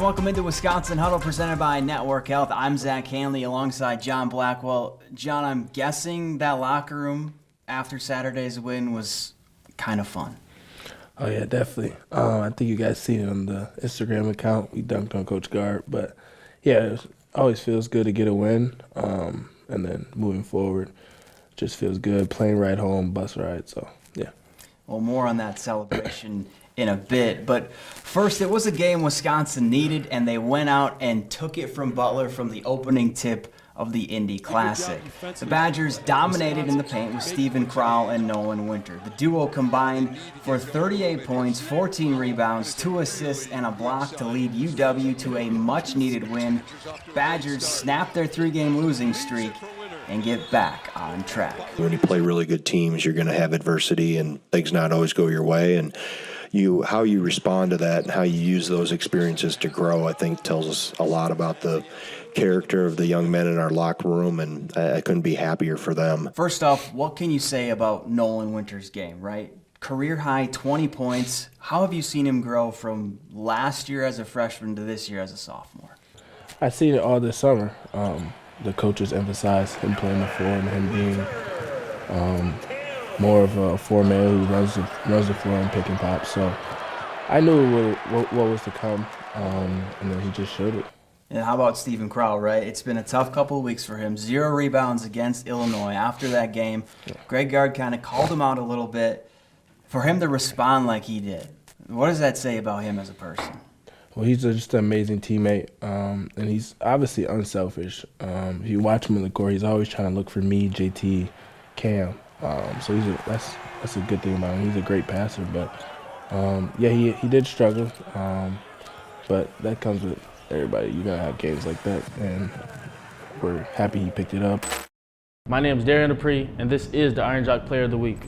And welcome into Wisconsin Huddle presented by Network Health. I'm Zach Hanley alongside John Blackwell. John, I'm guessing that locker room after Saturday's win was kind of fun. Oh, yeah, definitely. I think you guys seen it on the Instagram account. We dunked on Coach Gard. But, yeah, it always feels good to get a win. And then moving forward, just feels good. Plane ride home, bus ride. So, yeah. Well, more on that celebration in a bit. But first, it was a game Wisconsin needed, and they went out and took it from Butler from the opening tip of the Indy Classic. The Badgers dominated in the paint with Steven Crowell and Nolan Winter. The duo combined for 38 points, 14 rebounds, 2 assists, and a block to lead UW to a much-needed win. Badgers snapped their 3-game losing streak and get back on track. When you play really good teams, you're going to have adversity and things not always go your way. And how you respond to that and how you use those experiences to grow, I think tells us a lot about the character of the young men in our locker room, and I couldn't be happier for them. First off, what can you say about Nolan Winter's game, right? Career high 20 points. How have you seen him grow from last year as a freshman to this year as a sophomore? I've seen it all this summer. The coaches emphasize him playing the floor and him being more of a four-man who runs the floor and pick and pop. So I knew what was to come, and then he just showed it. And how about Steven Crowell, right? It's been a tough couple of weeks for him. 0 rebounds against Illinois after that game. Yeah. Greg Gard kind of called him out a little bit. For him to respond like he did, what does that say about him as a person? Well, he's just an amazing teammate, and he's obviously unselfish. If you watch him in the court, he's always trying to look for me, JT, Cam. So that's a good thing about him. He's a great passer, but yeah, he did struggle, but that comes with everybody. You gotta have games like that, and we're happy he picked it up. My name is Darian Dupree, and this is the Iron Jock Player of the Week.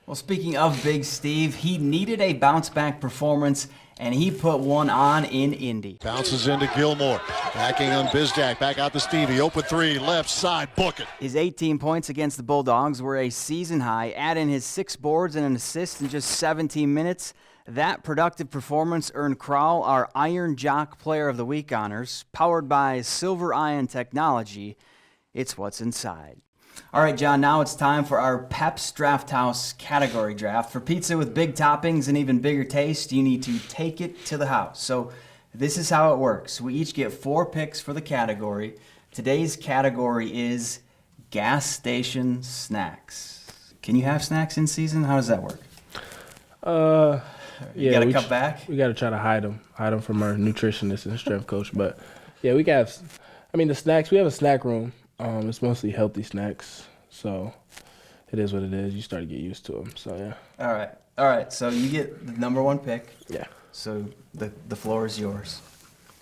Well, speaking of Big Steve, he needed a bounce-back performance, and he put one on in Indy. Bounces into Gilmore, backing on Bizjack, back out to Stevie, open 3, left side, book it. His 18 points against the Bulldogs were a season high. Add in his 6 boards and an assist in just 17 minutes. That productive performance earned Crowell our Iron Jock Player of the Week honors, powered by Silver Ion Technology. It's what's inside. All right, John, now it's time for our Pep's Draft House category draft. For pizza with big toppings and even bigger taste, you need to take it to the house. So this is how it works. We each get 4 picks for the category. Today's category is gas station snacks. Can you have snacks in season? How does that work? You got to cut back? We got to try to hide them from our nutritionist and strength coach. But, yeah, we have the snacks, we have a snack room. It's mostly healthy snacks, so it is what it is. You start to get used to them, so yeah. All right. So you get the number 1 pick. Yeah. So the floor is yours.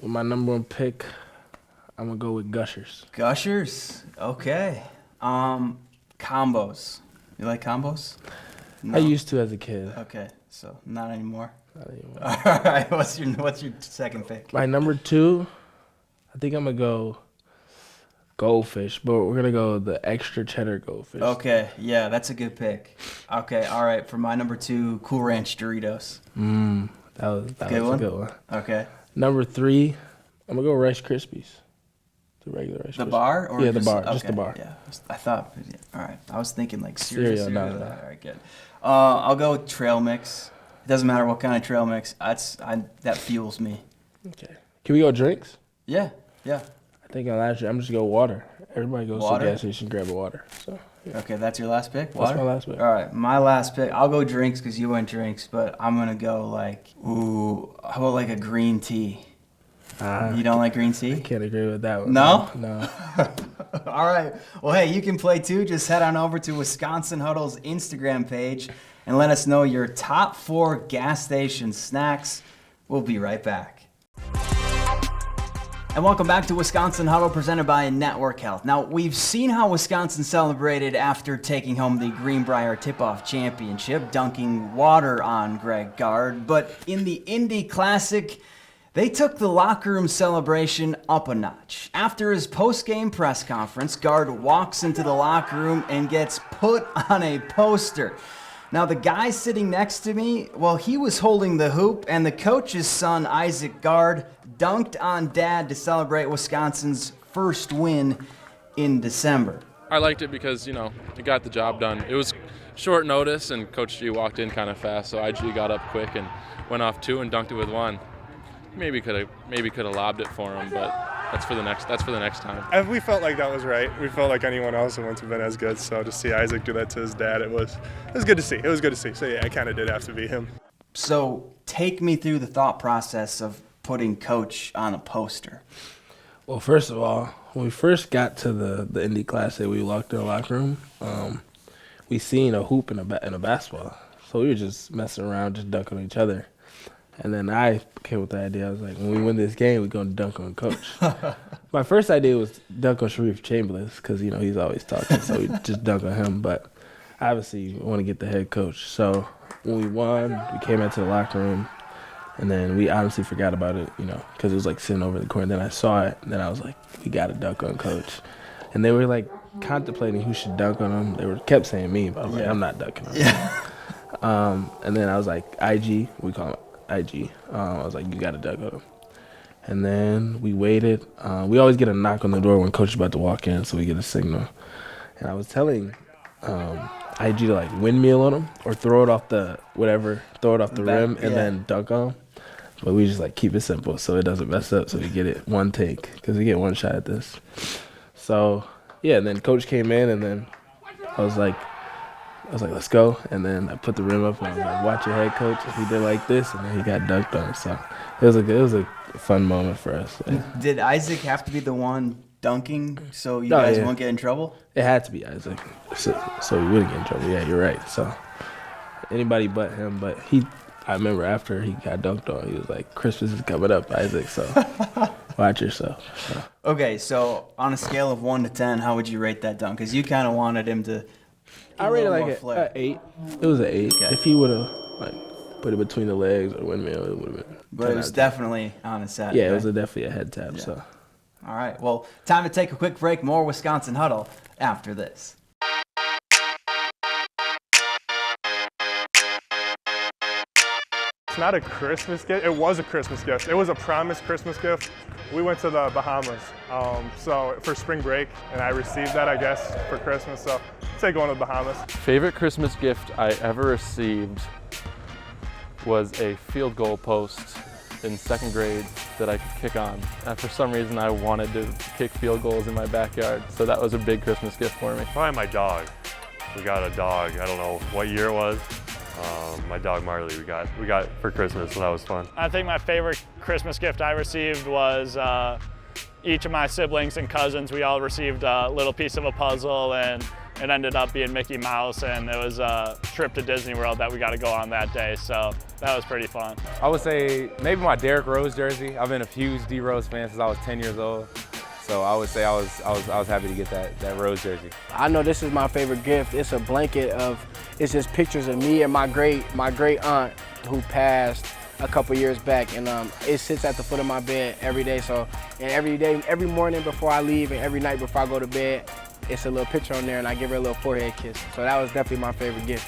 With my number 1 pick, I'm gonna go with Gushers. Gushers, okay. Combos. You like combos? No. I used to as a kid. Okay, so not anymore. Not anymore. All right. What's your second pick? My number 2, I think I'm gonna go Goldfish, but we're going to go the extra cheddar Goldfish. Okay, yeah, that's a good pick. Okay, all right, for my number 2, Cool Ranch Doritos. That was a good one. Okay. Number 3, I'm going to go Rice Krispies. The regular Rice Krispies. The bar? Or yeah, the bar, just the bar. Yeah, I thought, all right, I was thinking like cereal. No. All right, good. I'll go with trail mix. It doesn't matter what kind of trail mix. That fuels me. Okay. Can we go drinks? Yeah. I think last year I'm just going to go water. Everybody goes to the gas station and grab a water. So yeah. Okay, that's your last pick? Water? That's my last pick. All right, my last pick. I'll go drinks because you went drinks, but I'm going to go how about like a green tea? You don't like green tea? I can't agree with that one. No? No. All right. Well, hey, you can play too. Just head on over to Wisconsin Huddle's Instagram page and let us know your top 4 gas station snacks. We'll be right back. And welcome back to Wisconsin Huddle presented by Network Health. Now, we've seen how Wisconsin celebrated after taking home the Greenbrier Tip-Off Championship, dunking water on Greg Gard. But in the Indy Classic, they took the locker room celebration up a notch. After his post-game press conference, Gard walks into the locker room and gets put on a poster. Now, the guy sitting next to me, well, he was holding the hoop, and the coach's son, Isaac Gard, dunked on Dad to celebrate Wisconsin's first win in December. I liked it because, it got the job done. It was short notice, and Coach G walked in kind of fast, so IG got up quick and went off 2 and dunked it with 1. Maybe could have lobbed it for him, but that's for the next time. We felt like that was right. We felt like anyone else wouldn't have been as good. So to see Isaac do that to his dad, it was good to see. It was good to see. So yeah, it kind of did have to be him. So take me through the thought process of putting Coach on a poster. Well, first of all, when we first got to the Indy Classic, we walked in the locker room. We seen a hoop and a basketball, so we were just messing around, just dunking on each other. And then I came with the idea. I was like, when we win this game, we're going to dunk on Coach. My first idea was dunk on Sharif Chamberlain because, he's always talking, so we just dunk on him. But obviously, we want to get the head coach. So when we won, we came into the locker room, and then we honestly forgot about it, because it was like sitting over the corner. Then I saw it, and then I was like, we got to dunk on Coach. And they were like contemplating who should dunk on him. They kept saying me, but I was like, I'm not dunking on him. And then I was like, IG, we call him IG. I was like, you got to dunk on him. And then we waited. We always get a knock on the door when Coach is about to walk in, so we get a signal. And I was telling IG to like windmill on him or throw it off the rim and then dunk on him. But we just like keep it simple so it doesn't mess up, so we get it one take because we get one shot at this. So yeah, and then Coach came in, and then I was like, let's go. And then I put the rim up, and I was like, watch your head, Coach. He did like this, and then he got dunked on. So it was a fun moment for us. Yeah. Did Isaac have to be the one dunking so you guys won't get in trouble? It had to be Isaac, so we wouldn't get in trouble. Yeah, you're right. So anybody but him. But I remember after he got dunked on, he was like, Christmas is coming up, Isaac, so watch yourself. So. Okay, so on a scale of 1 to 10, how would you rate that dunk? Because you kind of wanted him to I rated like an 8. It was an 8. Okay. If he would have put it between the legs or the windmill, it would have been. But it was definitely on his side. Yeah, it was definitely a head tap. Yeah. So. All right. Well, time to take a quick break. More Wisconsin Huddle after this. It's not a Christmas gift. It was a Christmas gift. It was a promised Christmas gift. We went to the Bahamas so for spring break, and I received that, I guess, for Christmas. So I'd say going to the Bahamas. Favorite Christmas gift I ever received was a field goal post in 2nd grade that I could kick on. And for some reason, I wanted to kick field goals in my backyard, so that was a big Christmas gift for me. Probably my dog. We got a dog. I don't know what year it was. My dog Marley we got for Christmas, so that was fun. I think my favorite Christmas gift I received was each of my siblings and cousins, we all received a little piece of a puzzle, and it ended up being Mickey Mouse, and it was a trip to Disney World that we got to go on that day, so that was pretty fun. I would say maybe my Derrick Rose jersey. I've been a huge D Rose fan since I was 10 years old. So I would say I was happy to get that Rose jersey. I know this is my favorite gift. It's a blanket it's just pictures of me and my great aunt who passed a couple years back, and it sits at the foot of my bed every day. So, and every morning before I leave and every night before I go to bed, it's a little picture on there, and I give her a little forehead kiss. So that was definitely my favorite gift.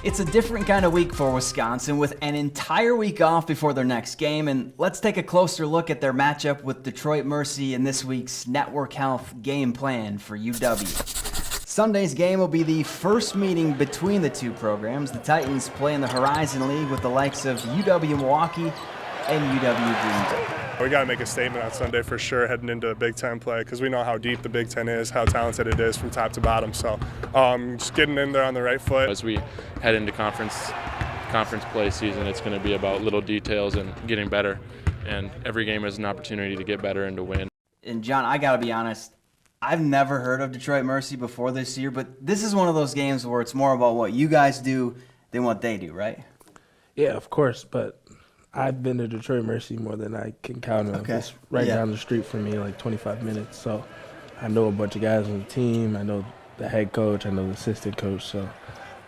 It's a different kind of week for Wisconsin with an entire week off before their next game, and let's take a closer look at their matchup with Detroit Mercy in this week's Network Health game plan for UW. Sunday's game will be the first meeting between the two programs. The Titans play in the Horizon League with the likes of UW Milwaukee and UW Green Bay. We got to make a statement on Sunday for sure heading into a Big Ten play because we know how deep the Big Ten is, how talented it is from top to bottom. So just getting in there on the right foot. As we head into conference play season, it's going to be about little details and getting better. And every game is an opportunity to get better and to win. And John, I got to be honest, I've never heard of Detroit Mercy before this year, but this is one of those games where it's more about what you guys do than what they do, right? Yeah, of course, but I've been to Detroit Mercy more than I can count on. Okay. It's right down the street from me, like 25 minutes. So I know a bunch of guys on the team. I know the head coach. I know the assistant coach. So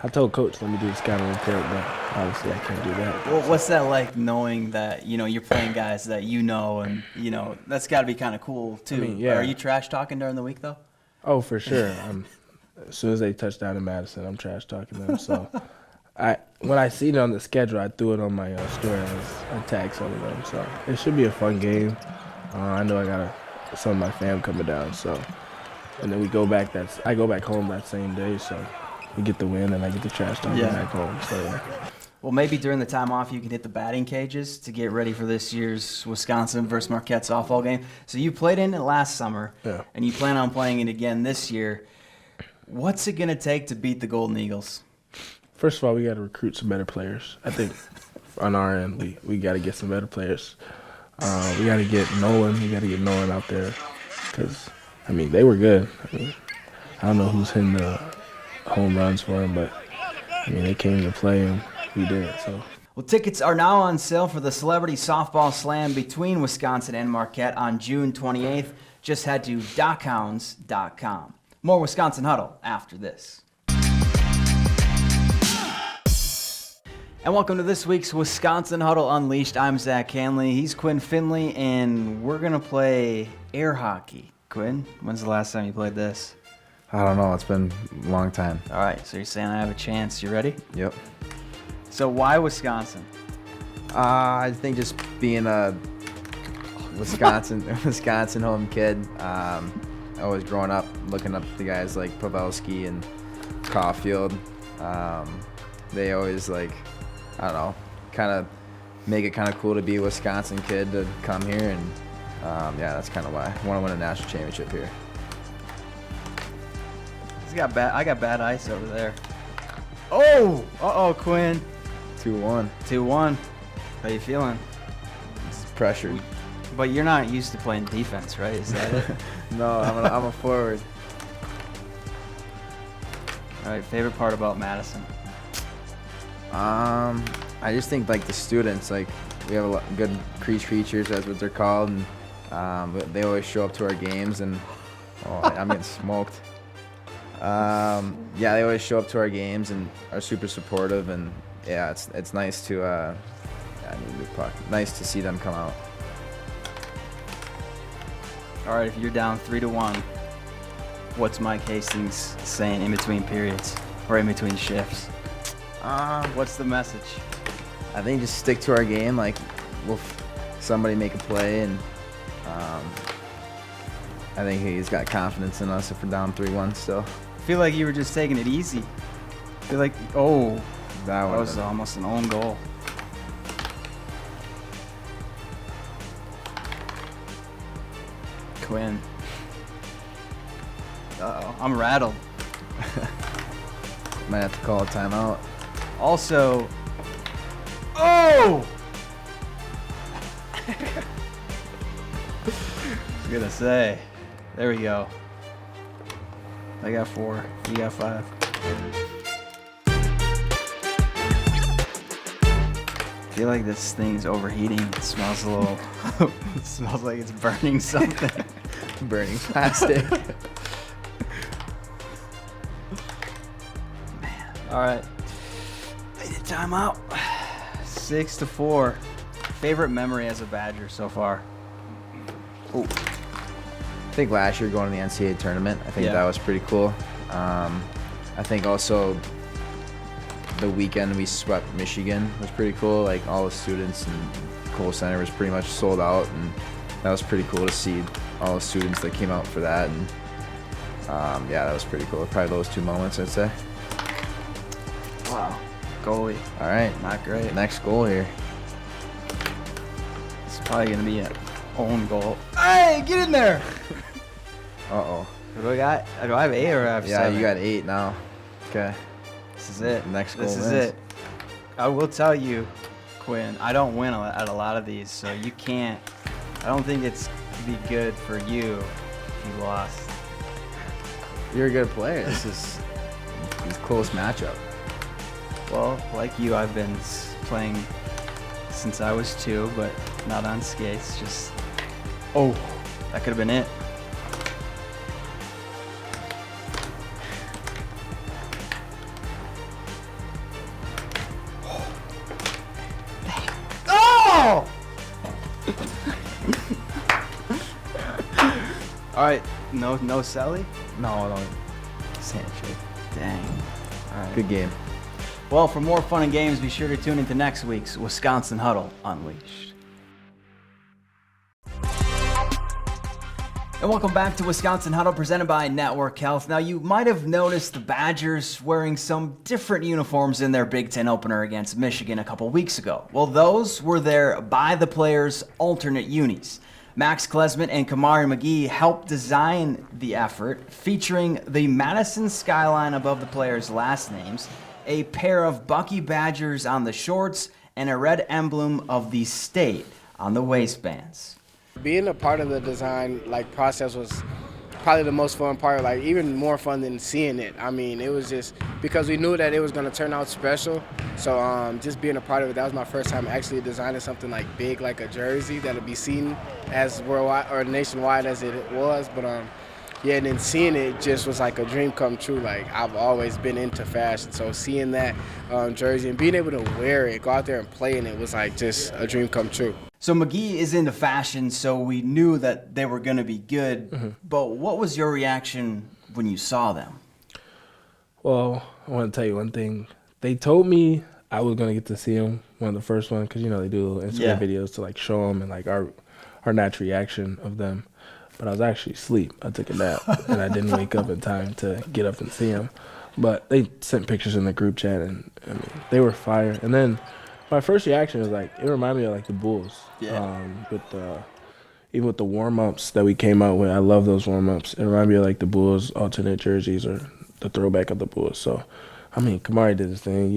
I told Coach, let me do the scouting report, but obviously I can't do that. Well, what's that like knowing that, you're playing guys that and, that's got to be kind of cool, too. I mean, yeah. Are you trash talking during the week, though? Oh, for sure. As soon as they touch down in Madison, I'm trash talking them. So when I seen it on the schedule, I threw it on my story. I tagged some of them. So it should be a fun game. I know I got some of my fam coming down. So and then we go back. I go back home that same day. So we get the win, and I get the trash talking back home. So yeah. Well, maybe during the time off you can hit the batting cages to get ready for this year's Wisconsin versus Marquette softball game. So you played in it last summer, and you plan on playing it again this year. What's it going to take to beat the Golden Eagles? First of all, we got to recruit some better players. I think on our end, we got to get some better players. We got to get Nolan. We got to get Nolan out there because, I mean, they were good. I mean, I don't know who's hitting the home runs for him, but, I mean, they came to play and we did it, so. Well, tickets are now on sale for the Celebrity Softball Slam between Wisconsin and Marquette on June 28th. Just head to DocHounds.com. More Wisconsin Huddle after this. And welcome to this week's Wisconsin Huddle Unleashed. I'm Zach Hanley. He's Quinn Finley, and we're going to play air hockey. Quinn, when's the last time you played this? I don't know. It's been a long time. All right, so you're saying I have a chance. You ready? Yep. So why Wisconsin? I think just being a Wisconsin home kid, always growing up looking up the guys like Pavelski and Caulfield. They always I don't know, kind of make it kind of cool to be a Wisconsin kid to come here, and yeah, that's kind of why I want to win a national championship here. I got bad ice over there. Oh, Quinn. 2-1. 2-1. How you feeling? It's pressured. But you're not used to playing defense, right? Is that it? No, I'm a forward. All right, favorite part about Madison? I just think the students, we have a lot good crease creatures, that's what they're called, and but they always show up to our games, and I'm getting smoked. Yeah, they always show up to our games and are super supportive, and yeah, it's nice to I need a new puck. Nice to see them come out. All right, if you're down 3-1, what's Mike Hastings saying in between periods or in between shifts? What's the message? I think just stick to our game. We'll somebody make a play, and I think he's got confidence in us if we're down 3-1 still. I feel like you were just taking it easy. I feel like, that was almost an own goal. Quinn. Uh-oh, I'm rattled. Might have to call a timeout. Also, I was gonna say, there we go. I got 4, you got 5. I feel like this thing's overheating. It smells a little, it smells like it's burning something. Burning plastic. Man, all right. I need a timeout. 6-4. Favorite memory as a Badger so far? Ooh. I think last year going to the NCAA tournament, I think that was pretty cool. I think also the weekend we swept Michigan was pretty cool. All the students and Cole Center was pretty much sold out, and that was pretty cool to see all the students that came out for that. And yeah, that was pretty cool. Probably those 2 moments, I'd say. Wow. Goalie. All right. Not great. Next goal here. It's probably going to be an own goal. Hey, get in there! Uh-oh. What do I got? Do I have 8 or I have 7? Yeah, you got 8 now. Okay. This is it. Next goal This is wins. it. I will tell you, Quinn, I don't win at a lot of these, so you can't. I don't think it's be good for you if you lost. You're a good player. This is a close matchup. Well, like you, I've been playing since I was 2, but not on skates. Just, that could have been it. Oh! All right, no Selly? No, handshake. Dang. All right. Good game. Well, for more fun and games, be sure to tune into next week's Wisconsin Huddle Unleashed. And welcome back to Wisconsin Huddle, presented by Network Health. Now, you might have noticed the Badgers wearing some different uniforms in their Big Ten opener against Michigan a couple weeks ago. Well, those were their by the players alternate unis. Max Klesmit and Kamari McGee helped design the effort, featuring the Madison skyline above the players' last names, a pair of Bucky Badgers on the shorts, and a red emblem of the state on the waistbands. Being a part of the design process was probably the most fun part, even more fun than seeing it. I mean, it was just because we knew that it was going to turn out special. So just being a part of it, that was my first time actually designing something big, like a jersey that would be seen as worldwide or nationwide as it was. But yeah, and then seeing it just was like a dream come true. I've always been into fashion, so seeing that jersey and being able to wear it, go out there and play in it was just a dream come true. So McGee is into fashion, so we knew that they were going to be good. Mm-hmm. But what was your reaction when you saw them? Well, I want to tell you one thing. They told me I was going to get to see them, one of the first ones, because, they do little Instagram videos to, show them and, our natural reaction of them. But I was actually asleep. I took a nap, and I didn't wake up in time to get up and see them. But they sent pictures in the group chat, and, they were fire. And then my first reaction was it reminded me of the Bulls. Yeah. Even with the warm-ups that we came out with, I love those warm-ups. It reminded me of the Bulls alternate jerseys or the throwback of the Bulls. So, Kamari did his thing.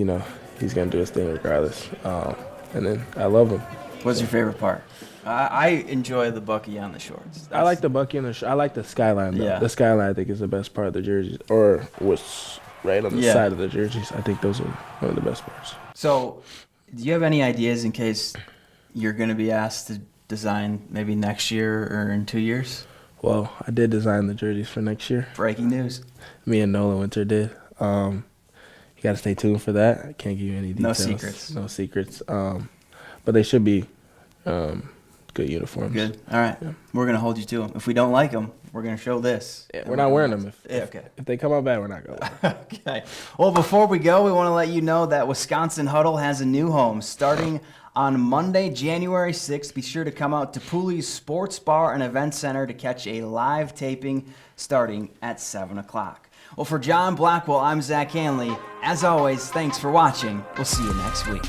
He's going to do his thing regardless. And then I love him. What's your favorite part? I enjoy the Bucky on the shorts. I like the Bucky on the I like the skyline, though. Yeah. The skyline, I think, is the best part of the jerseys. Or what's right on the side of the jerseys. I think those are one of the best parts. So, do you have any ideas in case you're going to be asked to design maybe next year or in 2 years? Well, I did design the jerseys for next year. Breaking news. Me and Nolan Winter did. You got to stay tuned for that. I can't give you any details. No secrets. But they should be good uniforms. Good. All right. Yeah. We're going to hold you to them. If we don't like them, we're going to show this. Yeah, we're not wearing them. If they come out bad, we're not going to wear them. Okay. Well, before we go, we want to let you know that Wisconsin Huddle has a new home starting on Monday, January 6th. Be sure to come out to Pooley's Sports Bar and Event Center to catch a live taping starting at 7 o'clock. Well, for John Blackwell, I'm Zach Hanley. As always, thanks for watching. We'll see you next week.